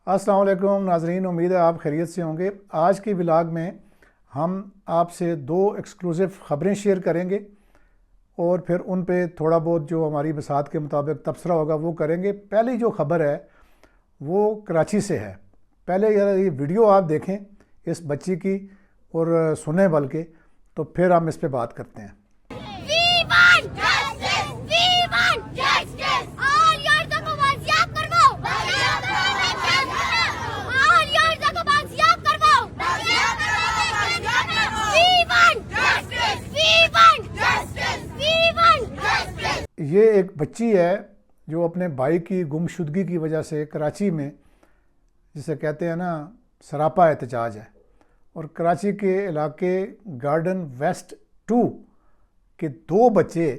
السلام علیکم ناظرین، امید ہے آپ خیریت سے ہوں گے۔ آج کی ولاگ میں ہم آپ سے دو ایکسکلوسیو خبریں شیئر کریں گے اور پھر ان پہ تھوڑا بہت جو ہماری بساط کے مطابق تبصرہ ہوگا وہ کریں گے۔ پہلی جو خبر ہے وہ کراچی سے ہے۔ پہلے یہ ویڈیو آپ دیکھیں اس بچی کی اور سنیں، بلکہ تو پھر ہم اس پہ بات کرتے ہیں۔ یہ ایک بچی ہے جو اپنے بھائی کی گمشدگی کی وجہ سے کراچی میں، جسے کہتے ہیں نا، سراپا احتجاج ہے، اور کراچی کے علاقے گارڈن ویسٹ 2 کے دو بچے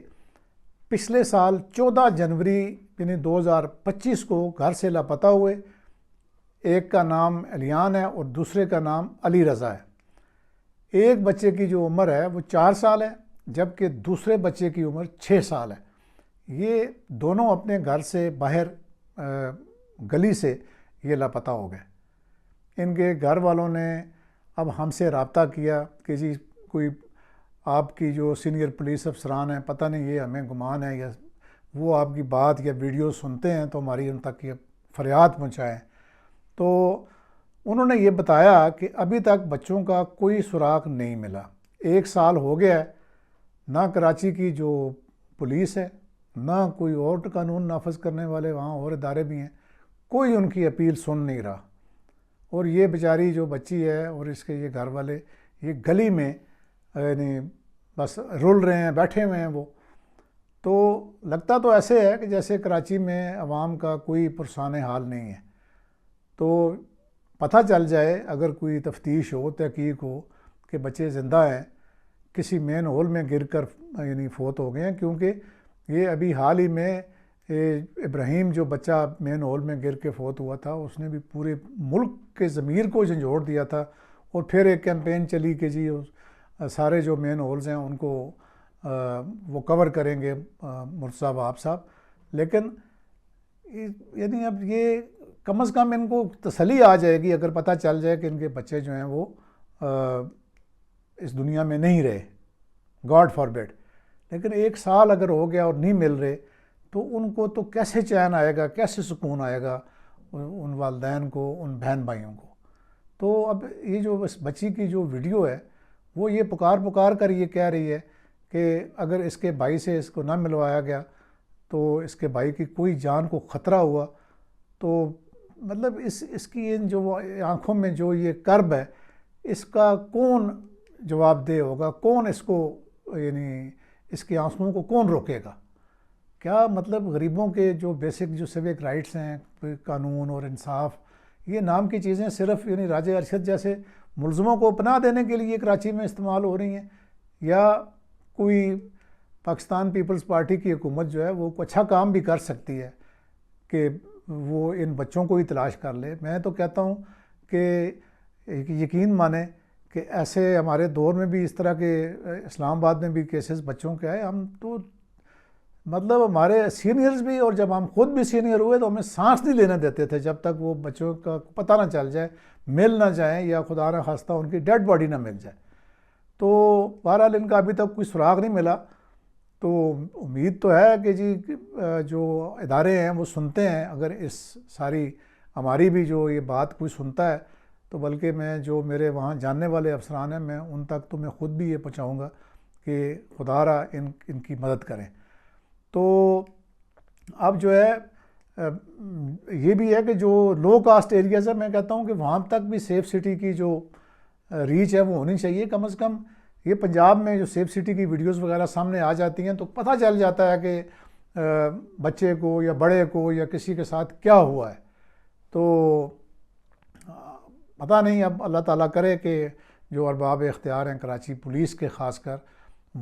پچھلے سال 14 جنوری یعنی 2025 کو گھر سے لاپتہ ہوئے۔ ایک کا نام علیان ہے اور دوسرے کا نام علی رضا ہے۔ ایک بچے کی جو عمر ہے وہ 4 سال ہے، جبکہ دوسرے بچے کی عمر 6 سال ہے۔ یہ دونوں اپنے گھر سے باہر گلی سے یہ لاپتہ ہو گئے۔ ان کے گھر والوں نے اب ہم سے رابطہ کیا کہ جی کوئی آپ کی جو سینئر پولیس افسران ہیں، پتہ نہیں یہ ہمیں گمان ہے یا وہ آپ کی بات یا ویڈیو سنتے ہیں تو ہماری ان تک یہ فریاد پہنچائیں۔ تو انہوں نے یہ بتایا کہ ابھی تک بچوں کا کوئی سراغ نہیں ملا۔ 1 سال ہو گیا ہے، نہ کراچی کی جو پولیس ہے، نہ کوئی اور قانون نافذ کرنے والے وہاں اور ادارے بھی ہیں، کوئی ان کی اپیل سن نہیں رہا۔ اور یہ بیچاری جو بچی ہے اور اس کے یہ گھر والے یہ گلی میں یعنی بس رول رہے ہیں، بیٹھے ہوئے ہیں۔ وہ تو لگتا تو ایسے ہے کہ جیسے کراچی میں عوام کا کوئی پرسان حال نہیں ہے۔ تو پتہ چل جائے، اگر کوئی تفتیش ہو، تحقیق ہو کہ بچے زندہ ہیں، کسی مین ہول میں گر کر یعنی فوت ہو گئے ہیں، کیونکہ یہ ابھی حال ہی میں ابراہیم جو بچہ مین ہول میں گر کے فوت ہوا تھا، اس نے بھی پورے ملک کے ضمیر کو جھنجھوڑ دیا تھا۔ اور پھر ایک کیمپین چلی کہ جی سارے جو مین ہولز ہیں ان کو وہ کور کریں گے مرتضیٰ وہاب صاحب۔ لیکن یعنی اب یہ کم از کم ان کو تسلی آ جائے گی اگر پتہ چل جائے کہ ان کے بچے جو ہیں وہ اس دنیا میں نہیں رہے، گاڈ فاربیڈ۔ لیکن 1 سال اگر ہو گیا اور نہیں مل رہے تو ان کو تو کیسے چین آئے گا، کیسے سکون آئے گا ان والدین کو، ان بہن بھائیوں کو۔ تو اب یہ جو اس بچی کی جو ویڈیو ہے وہ یہ پکار کر یہ کہہ رہی ہے کہ اگر اس کے بھائی سے اس کو نہ ملوایا گیا تو اس کے بھائی کی کوئی جان کو خطرہ ہوا تو مطلب اس کی ان جو آنکھوں میں جو یہ کرب ہے، اس کا کون جواب دہ ہوگا، کون اس کو یعنی اس کے آنسوؤں کو کون روکے گا؟ کیا مطلب غریبوں کے جو بیسک جو سیوک رائٹس ہیں، قانون اور انصاف، یہ نام کی چیزیں صرف یعنی راجہ ارشد جیسے ملزموں کو پناہ دینے کے لیے کراچی میں استعمال ہو رہی ہیں، یا کوئی پاکستان پیپلز پارٹی کی حکومت جو ہے وہ اچھا کام بھی کر سکتی ہے کہ وہ ان بچوں کو ہی تلاش کر لے؟ میں تو کہتا ہوں کہ یقین مانیں کہ ایسے ہمارے دور میں بھی اس طرح کے اسلام آباد میں بھی کیسز بچوں کے آئے۔ ہم تو مطلب ہمارے سینئرز بھی، اور جب ہم خود بھی سینئر ہوئے تو ہمیں سانس نہیں لینے دیتے تھے جب تک وہ بچوں کا پتہ نہ چل جائے، مل نہ جائیں، یا خدا نہ خواستہ ان کی ڈیڈ باڈی نہ مل جائے۔ تو بہرحال ان کا ابھی تک کوئی سراغ نہیں ملا۔ تو امید تو ہے کہ جی جو ادارے ہیں وہ سنتے ہیں، اگر اس ساری ہماری بھی جو یہ بات کوئی سنتا ہے تو بلکہ میں جو میرے وہاں جاننے والے افسران ہیں میں ان تک تو میں خود بھی یہ پہنچاؤں گا کہ خدا را ان کی مدد کریں۔ تو اب جو ہے یہ بھی ہے کہ جو لو کاسٹ ایریاز ہیں، میں کہتا ہوں کہ وہاں تک بھی سیف سٹی کی جو ریچ ہے وہ ہونی چاہیے۔ کم از کم یہ پنجاب میں جو سیف سٹی کی ویڈیوز وغیرہ سامنے آ جاتی ہیں تو پتہ چل جاتا ہے کہ بچے کو یا بڑے کو یا کسی کے ساتھ کیا ہوا ہے۔ تو پتہ نہیں، اب اللہ تعالیٰ کرے کہ جو ارباب اختیار ہیں کراچی پولیس کے خاص کر،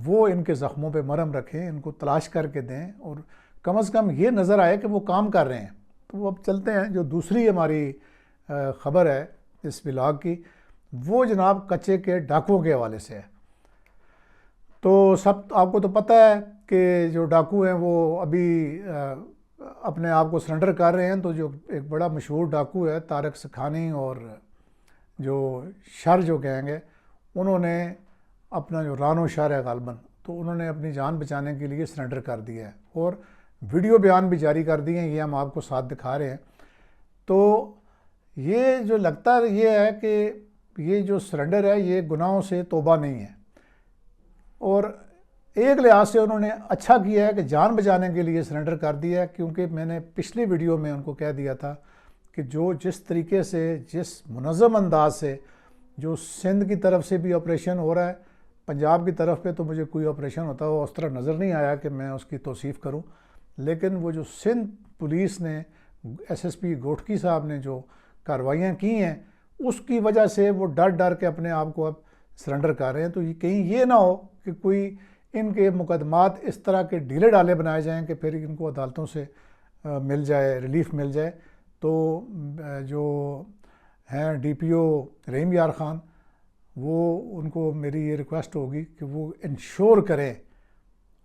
وہ ان کے زخموں پہ مرہم رکھیں، ان کو تلاش کر کے دیں، اور کم از کم یہ نظر آئے کہ وہ کام کر رہے ہیں۔ تو اب چلتے ہیں جو دوسری ہماری خبر ہے اس ولاگ کی، وہ جناب کچے کے ڈاکوؤں کے حوالے سے ہے۔ تو آپ کو تو پتہ ہے کہ جو ڈاکو ہیں وہ ابھی اپنے آپ کو سرنڈر کر رہے ہیں، تو جو ایک بڑا مشہور ڈاکو ہے طارق سکھانی اور جو شر جو گینگ ہے، انہوں نے اپنا جو رانو شر ہے غالباً، تو انہوں نے اپنی جان بچانے کے لیے سرنڈر کر دیا ہے اور ویڈیو بیان بھی جاری کر دیے ہیں، یہ ہم آپ کو ساتھ دکھا رہے ہیں۔ تو یہ جو لگتا یہ ہے کہ یہ جو سرنڈر ہے یہ گناہوں سے توبہ نہیں ہے، اور ایک لحاظ سے انہوں نے اچھا کیا ہے کہ جان بچانے کے لیے سرنڈر کر دیا ہے، کیونکہ میں نے پچھلی ویڈیو میں ان کو کہہ دیا تھا کہ جو جس طریقے سے جس منظم انداز سے جو سندھ کی طرف سے بھی آپریشن ہو رہا ہے، پنجاب کی طرف پہ تو مجھے کوئی آپریشن ہوتا ہوا اس طرح نظر نہیں آیا کہ میں اس کی توصیف کروں، لیکن وہ جو سندھ پولیس نے ایس ایس پی گوٹکی صاحب نے جو کارروائیاں کی ہیں اس کی وجہ سے وہ ڈر کے اپنے آپ کو اب سرنڈر کر رہے ہیں۔ تو کہیں یہ نہ ہو کہ کوئی ان کے مقدمات اس طرح کے ڈھیلے ڈالے بنائے جائیں کہ پھر ان کو عدالتوں سے مل جائے، ریلیف مل جائے۔ تو جو ہیں ڈی پی او رحیم یار خان، وہ ان کو میری یہ ریکویسٹ ہوگی کہ وہ انشور کریں،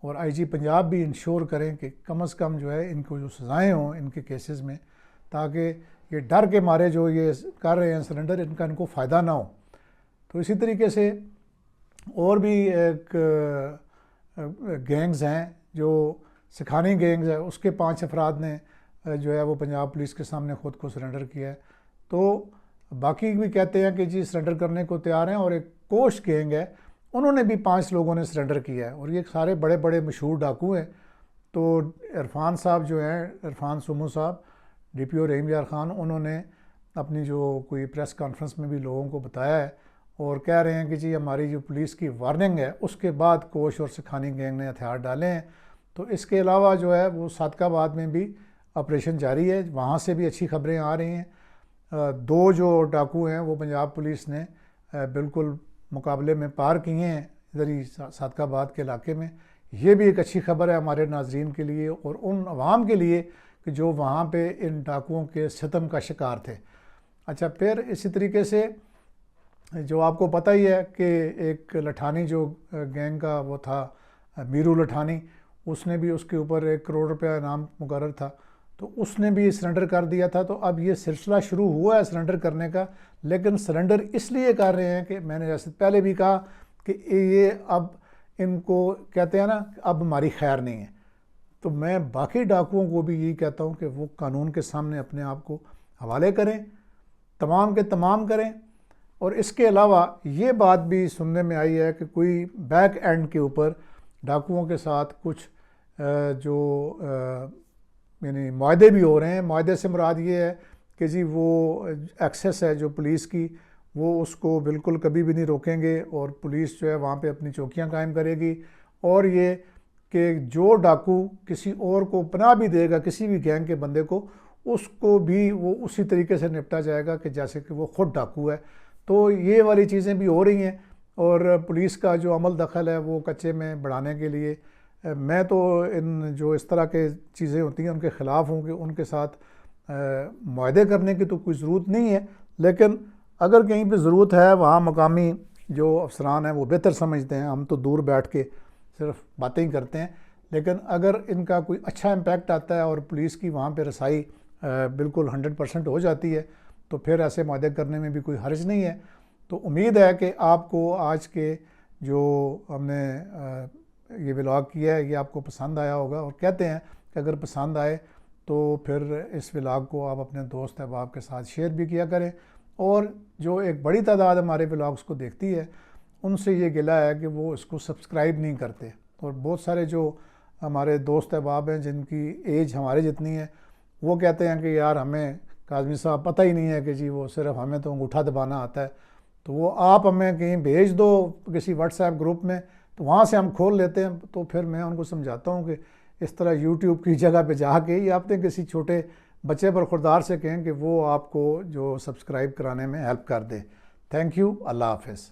اور آئی جی پنجاب بھی انشور کریں کہ کم از کم جو ہے ان کو جو سزائیں ہوں ان کے کیسز میں، تاکہ یہ ڈر کے مارے جو یہ کر رہے ہیں سرنڈر، ان کو فائدہ نہ ہو۔ تو اسی طریقے سے اور بھی ایک گینگز ہیں، جو سکھانی گینگز ہے، اس کے 5 افراد نے جو ہے وہ پنجاب پولیس کے سامنے خود کو سرنڈر کیا ہے۔ تو باقی بھی کہتے ہیں کہ جی سرنڈر کرنے کو تیار ہیں، اور ایک کوش گینگ ہے، انہوں نے بھی 5 لوگوں نے سرنڈر کیا ہے، اور یہ سارے بڑے بڑے مشہور ڈاکو ہیں۔ تو عرفان صاحب جو ہیں، عرفان سومو صاحب، ڈی پی او رحیم یار خان، انہوں نے اپنی جو کوئی پریس کانفرنس میں بھی لوگوں کو بتایا ہے، اور کہہ رہے ہیں کہ جی ہماری جو پولیس کی وارننگ ہے اس کے بعد کوش اور سکھانی گینگ نے ہتھیار ڈالے ہیں۔ تو اس کے علاوہ جو ہے وہ صادق آباد میں بھی آپریشن جاری ہے، وہاں سے بھی اچھی خبریں آ رہی ہیں۔ 2 جو ڈاکو ہیں وہ پنجاب پولیس نے بالکل مقابلے میں پار کیے ہیں ادھر ہی صادق آباد کے علاقے میں۔ یہ بھی ایک اچھی خبر ہے ہمارے ناظرین کے لیے اور ان عوام کے لیے کہ جو وہاں پہ ان ڈاکوؤں کے ستم کا شکار تھے۔ اچھا، پھر اسی طریقے سے جو آپ کو پتہ ہی ہے کہ ایک لٹھانی جو گینگ کا وہ تھا، میرو لٹھانی، اس نے بھی اس کے اوپر 1 کروڑ روپیہ انعام مقرر تھا، تو اس نے بھی سرنڈر کر دیا تھا۔ تو اب یہ سلسلہ شروع ہوا ہے سرنڈر کرنے کا، لیکن سرنڈر اس لیے کر رہے ہیں کہ میں نے جیسے پہلے بھی کہا کہ یہ اب ان کو کہتے ہیں نا اب ہماری خیر نہیں ہے۔ تو میں باقی ڈاکوؤں کو بھی یہی کہتا ہوں کہ وہ قانون کے سامنے اپنے آپ کو حوالے کریں، تمام کے تمام کریں۔ اور اس کے علاوہ یہ بات بھی سننے میں آئی ہے کہ کوئی بیک اینڈ کے اوپر ڈاکوؤں کے ساتھ کچھ جو یعنی معاہدے بھی ہو رہے ہیں۔ معاہدے سے مراد یہ ہے کہ جی وہ ایکسیس ہے جو پولیس کی، وہ اس کو بالکل کبھی بھی نہیں روکیں گے، اور پولیس جو ہے وہاں پہ اپنی چوکیاں قائم کرے گی، اور یہ کہ جو ڈاکو کسی اور کو پناہ بھی دے گا، کسی بھی گینگ کے بندے کو، اس کو بھی وہ اسی طریقے سے نپٹا جائے گا کہ جیسے کہ وہ خود ڈاکو ہے۔ تو یہ والی چیزیں بھی ہو رہی ہیں، اور پولیس کا جو عمل دخل ہے وہ کچے میں بڑھانے کے لیے میں تو ان جو اس طرح کے چیزیں ہوتی ہیں ان کے خلاف ہوں کہ ان کے ساتھ معاہدے کرنے کی تو کوئی ضرورت نہیں ہے، لیکن اگر کہیں پہ ضرورت ہے وہاں مقامی جو افسران ہیں وہ بہتر سمجھتے ہیں، ہم تو دور بیٹھ کے صرف باتیں ہی کرتے ہیں، لیکن اگر ان کا کوئی اچھا امپیکٹ آتا ہے اور پولیس کی وہاں پہ رسائی بالکل 100% ہو جاتی ہے تو پھر ایسے معاہدے کرنے میں بھی کوئی حرج نہیں ہے۔ تو امید ہے کہ آپ کو آج کے جو ہم نے یہ ولاگ کیا ہے یہ آپ کو پسند آیا ہوگا، اور کہتے ہیں کہ اگر پسند آئے تو پھر اس ولاگ کو آپ اپنے دوست احباب کے ساتھ شیئر بھی کیا کریں، اور جو ایک بڑی تعداد ہمارے ولاگس کو دیکھتی ہے ان سے یہ گلہ ہے کہ وہ اس کو سبسکرائب نہیں کرتے، اور بہت سارے جو ہمارے دوست احباب ہیں جن کی ایج ہمارے جتنی ہے وہ کہتے ہیں کہ یار ہمیں کاظمی صاحب پتہ ہی نہیں ہے کہ جی وہ صرف ہمیں تو انگوٹھا دبانا آتا ہے، تو وہ آپ ہمیں کہیں بھیج دو کسی واٹس ایپ گروپ میں، تو وہاں سے ہم کھول لیتے ہیں۔ تو پھر میں ان کو سمجھاتا ہوں کہ اس طرح یوٹیوب کی جگہ پہ جا کے یا آپ نے کسی چھوٹے بچے برخوردار سے کہیں کہ وہ آپ کو جو سبسکرائب کرانے میں ہیلپ کر دے۔ تھینک یو، اللہ حافظ۔